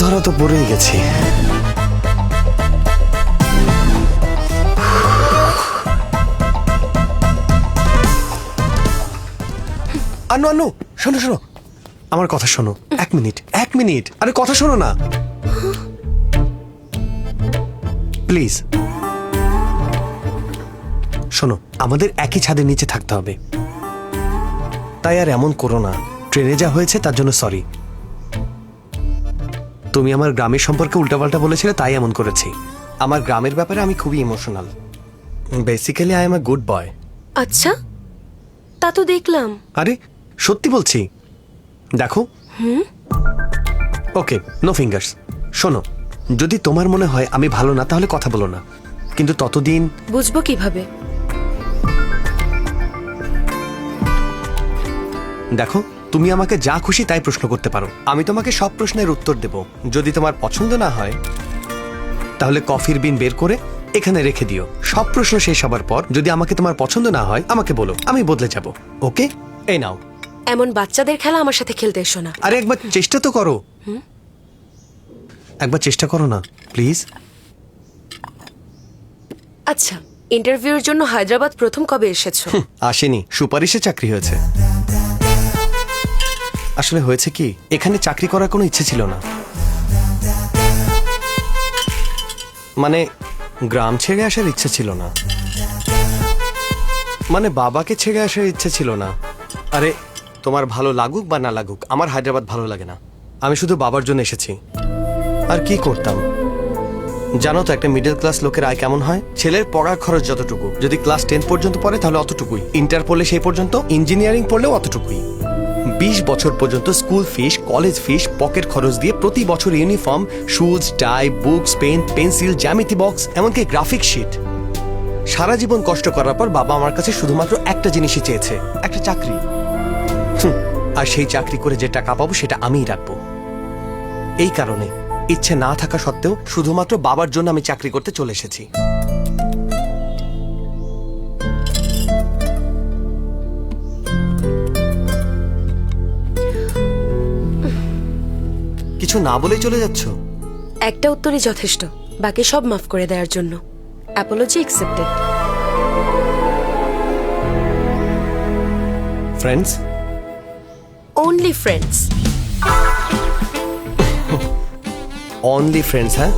ধরা তো পড়েই গেছি। আনু আনু, শোনো শোনো, আমার কথা শোনো। এক মিনিট, আরে কথা শোনো না প্লিজ। শোনো, আমাদের একই ছাদের নিচে থাকতে হবে, তাই আর এমন করো না। ট্রেনে যা হয়েছে তার জন্য সরি। তুমি আমার গ্রামের সম্পর্কে উল্টাপাল্টা বলেছিলে, তাই এমন করেছি। আমার গ্রামের ব্যাপারে আমি খুবই emotional. Basically I am a good boy. আচ্ছা, তা তো দেখলাম। আরে সত্যি বলছি, দেখো। ওকে, নো ফিঙ্গার্স। শোনো, যদি তোমার মনে হয় আমি ভালো না, তাহলে কথা বলো না, কিন্তু ততদিন। বুঝবো কিভাবে? দেখো, তুমি আমাকে যা খুশি তাই প্রশ্ন করতে পারো, আমি তোমাকে সব প্রশ্নের উত্তর দেব। যদি তোমার পছন্দ না হয় তাহলে কফির বিন বের করে এখানে রেখে দিও। সব প্রশ্ন শেষ হবার পর যদি আমাকে তোমার পছন্দ না হয় আমাকে বলো, আমি বদলে যাব। ওকে, এই নাও। এমন বাচ্চাদের খেলা আমার সাথে খেলতে এসো না। আরে একবার চেষ্টা তো করো, একবার চেষ্টা করো না প্লিজ। আচ্ছা, ইন্টারভিউর জন্য হায়দ্রাবাদ প্রথম কবে এসেছো? আসেনি, সুপারিশে চাকরি হয়েছে। আসলে হয়েছে কি, এখানে চাকরি করার কোনো ইচ্ছে ছিল না। মানে গ্রাম ছেড়ে আসার ইচ্ছে ছিল না, মানে বাবাকে ছেড়ে আসার ইচ্ছে ছিল না। আরে তোমার ভালো লাগুক বা না লাগুক, আমার হায়দ্রাবাদ ভালো লাগে না। আমি শুধু বাবার জন্য এসেছি। আর কি করতাম জানো তো, একটা মিডল ক্লাস লোকের আয় কেমন হয়? ছেলের পড়ার খরচ যতটুকু, যদি ক্লাস 10 পর্যন্ত পড়ে তাহলে অতটুকুই, ইন্টার পড়লে সেই পর্যন্ত, ইঞ্জিনিয়ারিং পড়লেও অতটুকুই। 20 বছর পর্যন্ত স্কুল ফিস, কলেজ ফিস, পকেট খরচ দিয়ে প্রতি বছর ইউনিফর্ম, শুজ, টাই, বুকস, পেন, পেন্সিল, জ্যামিতি বক্স, এমনকি গ্রাফিক শিট। সারা জীবন কষ্ট করার পর বাবা আমার কাছে শুধুমাত্র একটা জিনিসই চেয়েছে, একটা চাকরি। আর সেই চাকরি করে যে টাকা পাবো সেটা আমিই রাখবো। এই কারণে ইচ্ছে না থাকা সত্ত্বেও শুধুমাত্র বাবার জন্য আমি চাকরি করতে চলে এসেছি। কিছু না বলেই চলে যাচ্ছ? একটা উত্তরই যথেষ্ট, বাকি সব মাফ করে দেওয়ার জন্য। Apology accepted. Friends? Only friends. Only friends, হ্যাঁ?